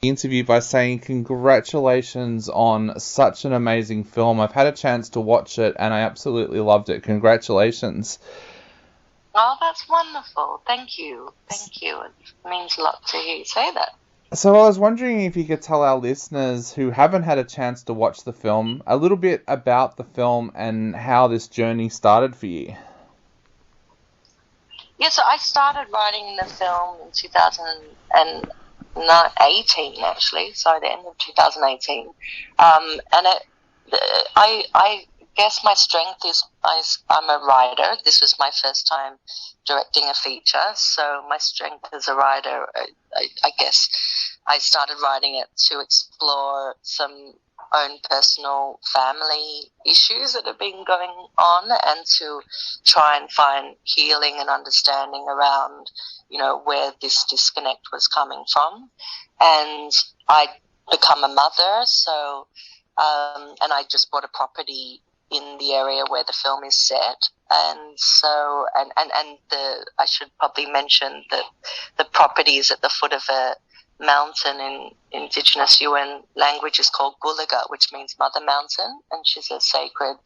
the interview by saying congratulations on such an amazing film. I've had a chance to watch it and I absolutely loved it. Congratulations. Oh, that's wonderful. Thank you. Thank you. It means a lot to hear you say that. So I was wondering if you could tell our listeners who haven't had a chance to watch the film a little bit about the film and how this journey started for you. Yeah, so I started writing the film in 2018, actually. Sorry, the end of 2018. And I guess my strength is I'm a writer. This was my first time directing a feature, so my strength as a writer, I guess I started writing it to explore some own personal family issues that have been going on and to try and find healing and understanding around, where this disconnect was coming from. And I'd become a mother, so, and I just bought a property in the area where the film is set. And so, and I should probably mention that the property is at the foot of a mountain in Indigenous UN language is called Gulaga, which means Mother Mountain, and she's a sacred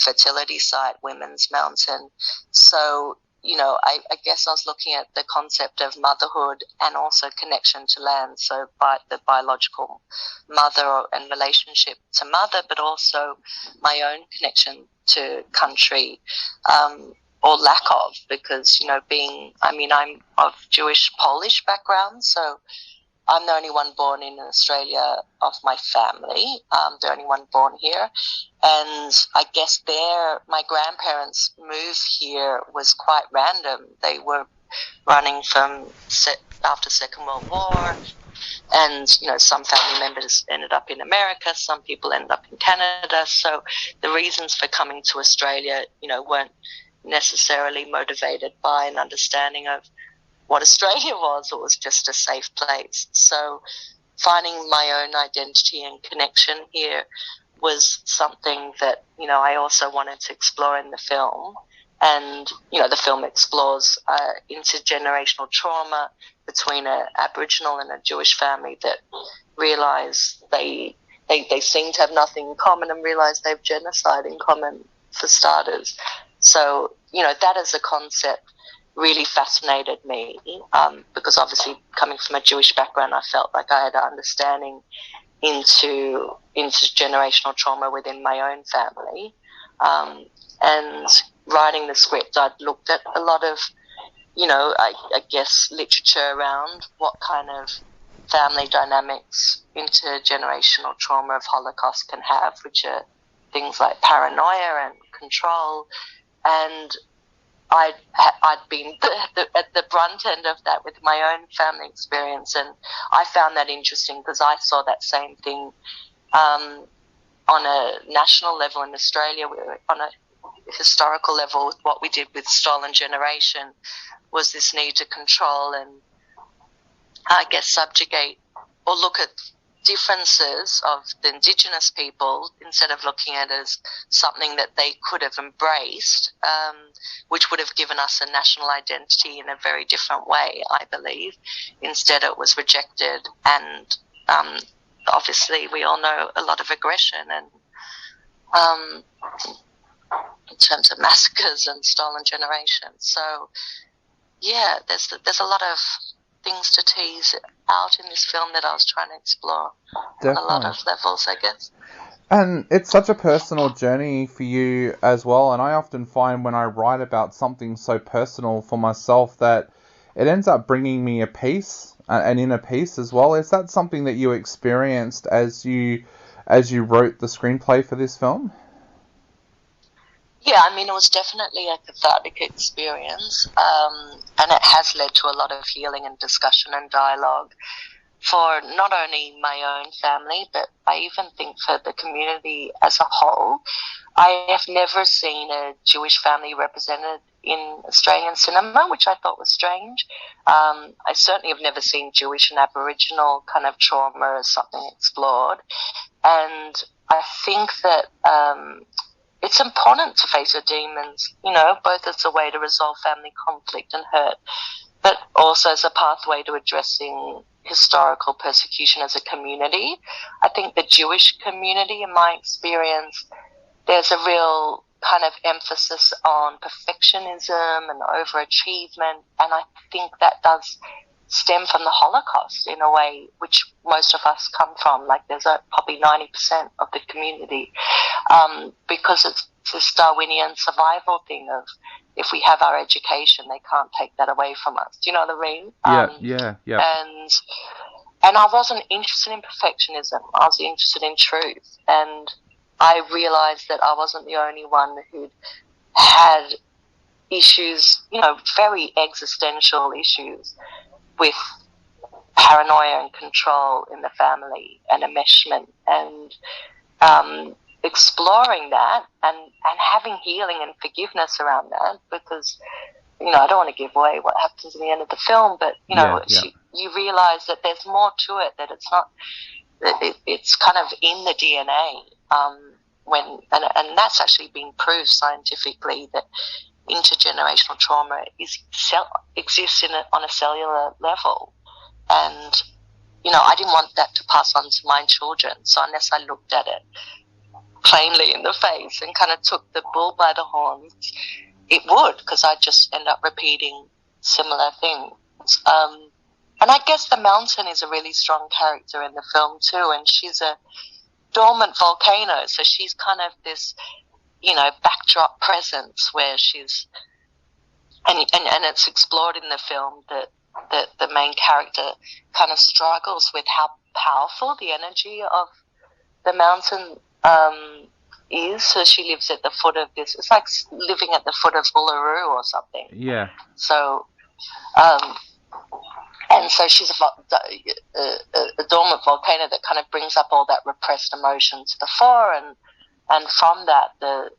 fertility site, women's mountain. So, I guess I was looking at the concept of motherhood and also connection to land, so by the biological mother and relationship to mother, but also my own connection to country, or lack of, because, I'm of Jewish Polish background, so I'm the only one born in Australia of my family, the only one born here. And I guess my grandparents' move here was quite random. They were running from after Second World War, and, some family members ended up in America, some people ended up in Canada. So the reasons for coming to Australia, weren't necessarily motivated by an understanding of what Australia was. It was just a safe place. So finding my own identity and connection here was something that, I also wanted to explore in the film. And, the film explores intergenerational trauma between an Aboriginal and a Jewish family that realise they seem to have nothing in common and realise they have genocide in common, for starters. So, that as a concept really fascinated me, because obviously coming from a Jewish background, I felt like I had an understanding into intergenerational trauma within my own family. And writing the script, I'd looked at a lot of, I guess, literature around what kind of family dynamics intergenerational trauma of Holocaust can have, which are things like paranoia and control. And I'd been at the brunt end of that with my own family experience, and I found that interesting because I saw that same thing on a national level in Australia. On a historical level, what we did with Stolen Generation was this need to control and, I guess, subjugate or look at differences of the Indigenous people instead of looking at it as something that they could have embraced, which would have given us a national identity in a very different way, I believe. Instead, it was rejected, and obviously we all know a lot of aggression and in terms of massacres and Stolen Generation. So, yeah, there's a lot of things to tease out in this film that I was trying to explore. Definitely. On a lot of levels, I guess. And it's such a personal journey for you as well, and I often find when I write about something so personal for myself that it ends up bringing me a peace, an inner peace as well. Is that something that you experienced as you wrote the screenplay for this film? Yeah, it was definitely a cathartic experience, and it has led to a lot of healing and discussion and dialogue for not only my own family, but I even think for the community as a whole. I have never seen a Jewish family represented in Australian cinema, which I thought was strange. I certainly have never seen Jewish and Aboriginal kind of trauma as something explored. And I think that it's important to face your demons, both as a way to resolve family conflict and hurt, but also as a pathway to addressing historical persecution as a community. I think the Jewish community, in my experience, there's a real kind of emphasis on perfectionism and overachievement, and I think that does stem from the Holocaust in a way, which most of us come from. Like there's probably 90% of the community, because it's this Darwinian survival thing of, if we have our education, they can't take that away from us. Do you know what I mean? Yeah. And I wasn't interested in perfectionism. I was interested in truth. And I realized that I wasn't the only one who'd had issues, very existential issues with paranoia and control in the family and enmeshment, and exploring that and having healing and forgiveness around that, because I don't want to give away what happens in the end of the film, but you realize that there's more to it, that it's not, it's kind of in the DNA, and that's actually been proved scientifically, that intergenerational trauma exists on a cellular level. And I didn't want that to pass on to my children, so unless I looked at it plainly in the face and kind of took the bull by the horns, it would, because I'd just end up repeating similar things. And I guess the mountain is a really strong character in the film too, and she's a dormant volcano, so she's kind of this, backdrop presence where she's, and it's explored in the film that the main character kind of struggles with how powerful the energy of the mountain is. So she lives at the foot of this, it's like living at the foot of Uluru or something. Yeah. So, and so she's a dormant volcano that kind of brings up all that repressed emotion to the fore, and from that,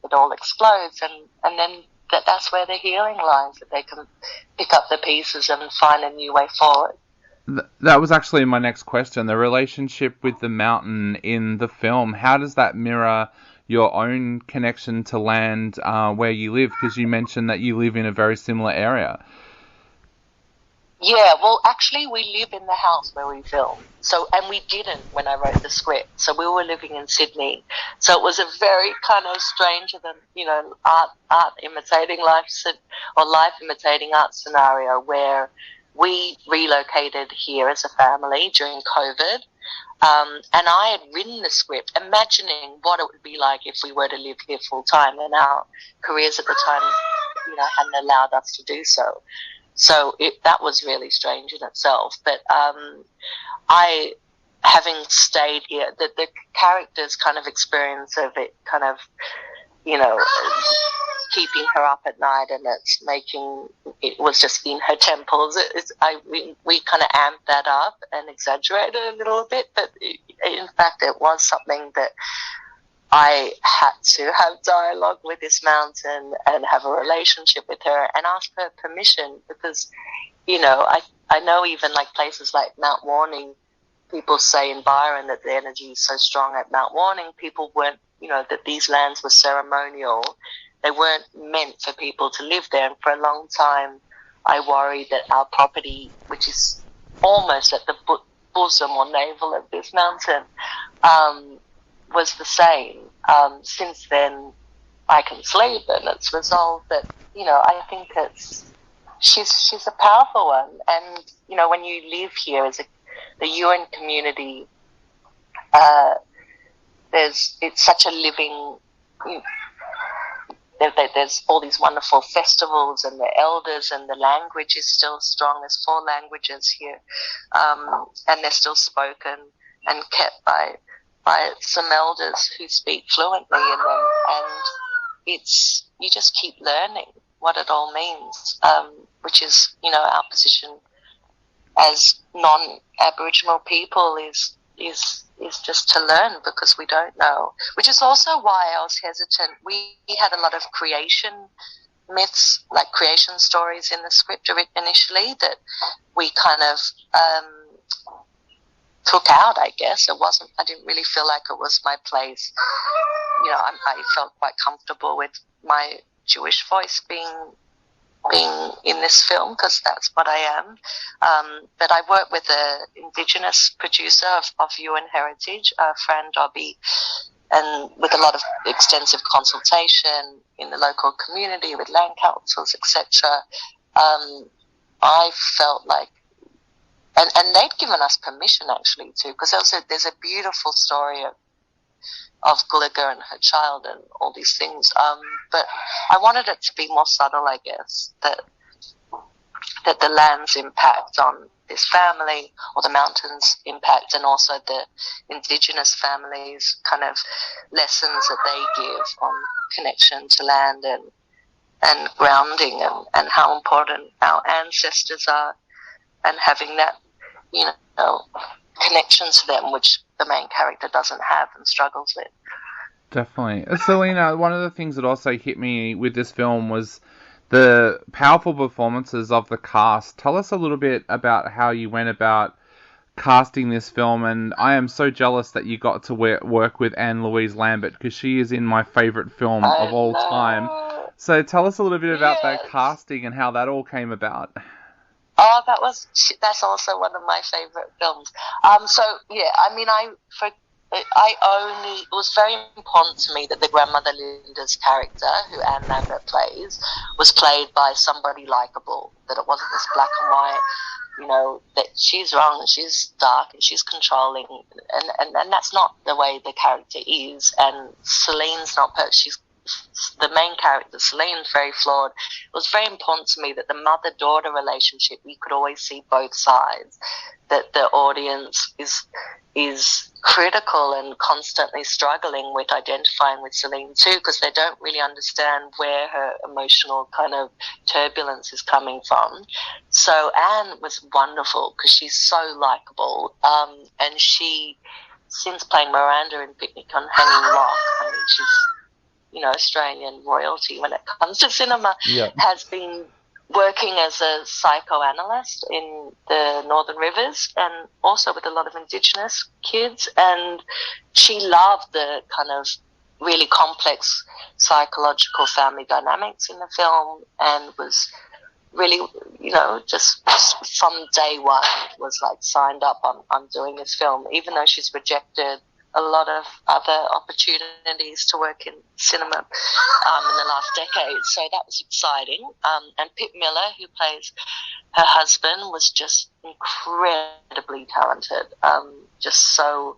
it all explodes, and then that's where the healing lies, that they can pick up the pieces and find a new way forward. That was actually my next question. The relationship with the mountain in the film, how does that mirror your own connection to land where you live? Because you mentioned that you live in a very similar area. Yeah, well, actually, we live in the house where we film. So, and we didn't when I wrote the script. So we were living in Sydney. So it was a very kind of stranger than, art imitating life, or life imitating art scenario, where we relocated here as a family during COVID. And I had written the script imagining what it would be like if we were to live here full time, and our careers at the time, hadn't allowed us to do so. So that was really strange in itself. But I, having stayed here, the character's kind of experience of it kind of, keeping her up at night, and it was just in her temples. We kind of amped that up and exaggerated a little bit, but in fact it was something that I had to have dialogue with this mountain and have a relationship with her and ask her permission, because, I know even like places like Mount Warning, people say in Byron that the energy is so strong at Mount Warning, people weren't, that these lands were ceremonial. They weren't meant for people to live there. And for a long time, I worried that our property, which is almost at the bosom or navel of this mountain, was the same. Since then, I can sleep, and it's resolved that, I think she's a powerful one. And, when you live here as the UN community, it's such a living, there's all these wonderful festivals, and the elders, and the language is still strong. There's 4 languages here, and they're still spoken and kept by some elders who speak fluently in them, and you just keep learning what it all means, which is, our position as non-Aboriginal people is just to learn, because we don't know, which is also why I was hesitant. We had a lot of creation myths, like creation stories in the script initially, that we kind of took out, I guess. I didn't really feel like it was my place. I felt quite comfortable with my Jewish voice being being in this film, because that's what I am. But I work with an Indigenous producer of UN Heritage, Fran Dobby, and with a lot of extensive consultation in the local community with land councils, etc. I felt like, and they'd given us permission actually too, because there's a beautiful story of Gulliger and her child and all these things. But I wanted it to be more subtle, I guess, that the land's impact on this family, or the mountains' impact, and also the Indigenous families' kind of lessons that they give on connection to land and grounding, and how important our ancestors are, and having that, connection to them, which the main character doesn't have and struggles with. Definitely. Celina, one of the things that also hit me with this film was the powerful performances of the cast. Tell us a little bit about how you went about casting this film, and I am so jealous that you got to work with Anne-Louise Lambert, because she is in my favourite film of all time. So tell us a little bit about that casting and how that all came about. Oh, that's also one of my favourite films. It was very important to me that the grandmother Linda's character, who Anne Lambert plays, was played by somebody likeable, that it wasn't this black and white, that she's wrong and she's dark and she's controlling, and that's not the way the character is. And Celine's not perfect. She's the main character, Celine's very flawed. It was very important to me that the mother-daughter relationship, you could always see both sides, that the audience is critical and constantly struggling with identifying with Celine too, because they don't really understand where her emotional kind of turbulence is coming from. So Anne was wonderful because she's so likable, and she, since playing Miranda in Picnic on Hanging Rock, I mean, she's Australian royalty when it comes to cinema, has been working as a psychoanalyst in the Northern Rivers, and also with a lot of Indigenous kids. And she loved the kind of really complex psychological family dynamics in the film, and was really, just from day one was like signed up on doing this film, even though she's rejected a lot of other opportunities to work in cinema in the last decade. So that was exciting. And Pip Miller, who plays her husband, was just incredibly talented, just so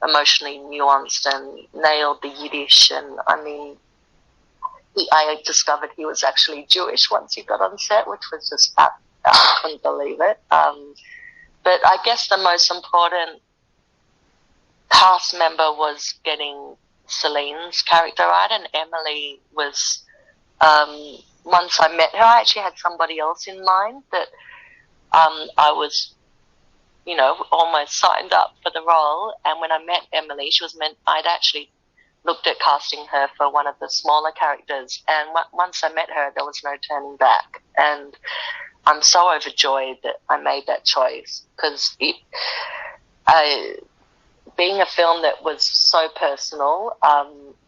emotionally nuanced, and nailed the Yiddish. And I mean, I discovered he was actually Jewish once he got on set, which was just, I couldn't believe it. But I guess the most important cast member was getting Celine's character right, and Emily was, once I met her, I actually had somebody else in mind that I was, almost signed up for the role. And when I met Emily, I'd actually looked at casting her for one of the smaller characters, and once I met her, there was no turning back. And I'm so overjoyed that I made that choice, because being a film that was so personal,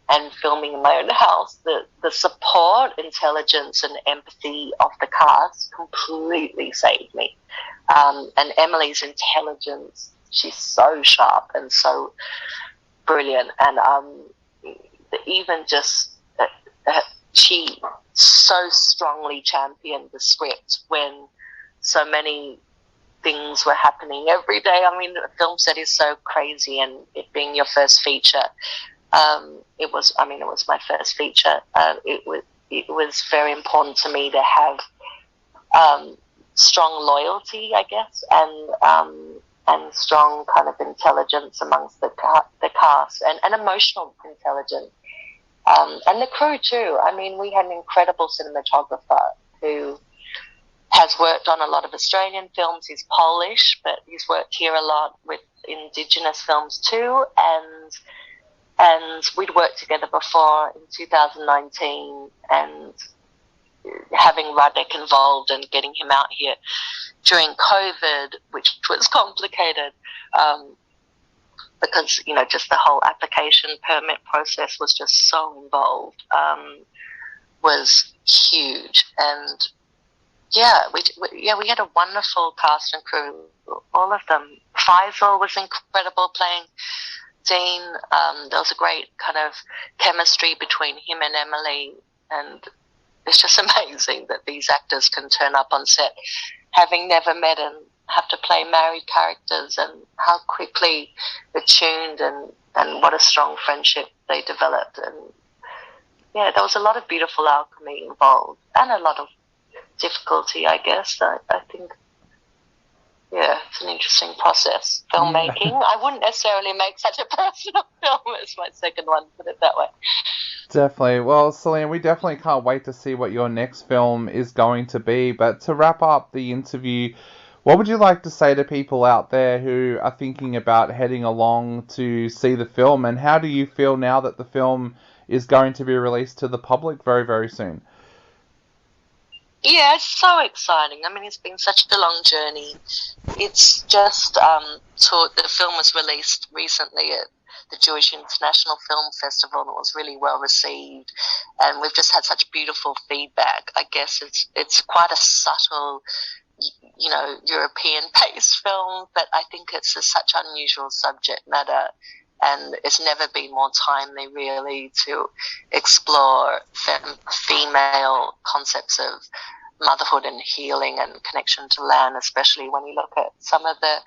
and filming in my own house, the support, intelligence, and empathy of the cast completely saved me. And Emily's intelligence, she's so sharp and so brilliant. And even just, she so strongly championed the script when so many things were happening every day. I mean, the film set is so crazy, and it being your first feature, it was my first feature. It was very important to me to have strong loyalty, I guess, and strong kind of intelligence amongst the cast, and emotional intelligence, and the crew too. I mean, we had an incredible cinematographer who has worked on a lot of Australian films. He's Polish, but he's worked here a lot with Indigenous films too. And we'd worked together before in 2019, and having Radek involved and getting him out here during COVID, which was complicated, because, just the whole application permit process was just so involved, was huge. And we had a wonderful cast and crew, all of them. Faisal was incredible playing Dean. There was a great kind of chemistry between him and Emily, and it's just amazing that these actors can turn up on set having never met and have to play married characters, and how quickly attuned and what a strong friendship they developed. And yeah, there was a lot of beautiful alchemy involved and a lot of difficulty, I guess. I think, yeah, it's an interesting process, filmmaking. I wouldn't necessarily make such a personal film as my second one, put it that way. Definitely. Well, Celina, we definitely can't wait to see what your next film is going to be. But to wrap up the interview, what would you like to say to people out there who are thinking about heading along to see the film? And how do you feel now that the film is going to be released to the public very, very soon? Yeah, it's so exciting. I mean, it's been such a long journey. It's just the film was released recently at the Jewish International Film Festival, and it was really well received. And we've just had such beautiful feedback. I guess it's quite a subtle, European-based film, but I think it's such unusual subject matter, and it's never been more timely, really, to explore female concepts of motherhood and healing and connection to land, especially when you look at some of the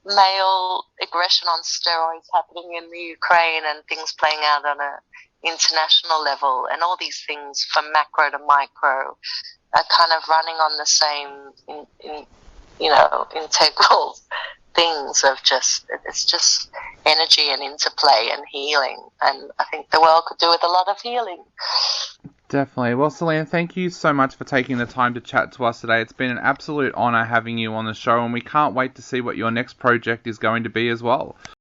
male aggression on steroids happening in the Ukraine and things playing out on an international level, and all these things from macro to micro are kind of running on the same, integral things of it's just energy and interplay and healing, and I think the world could do with a lot of healing. Definitely. Well, Celina, thank you so much for taking the time to chat to us today. It's been an absolute honour having you on the show, and we can't wait to see what your next project is going to be as well.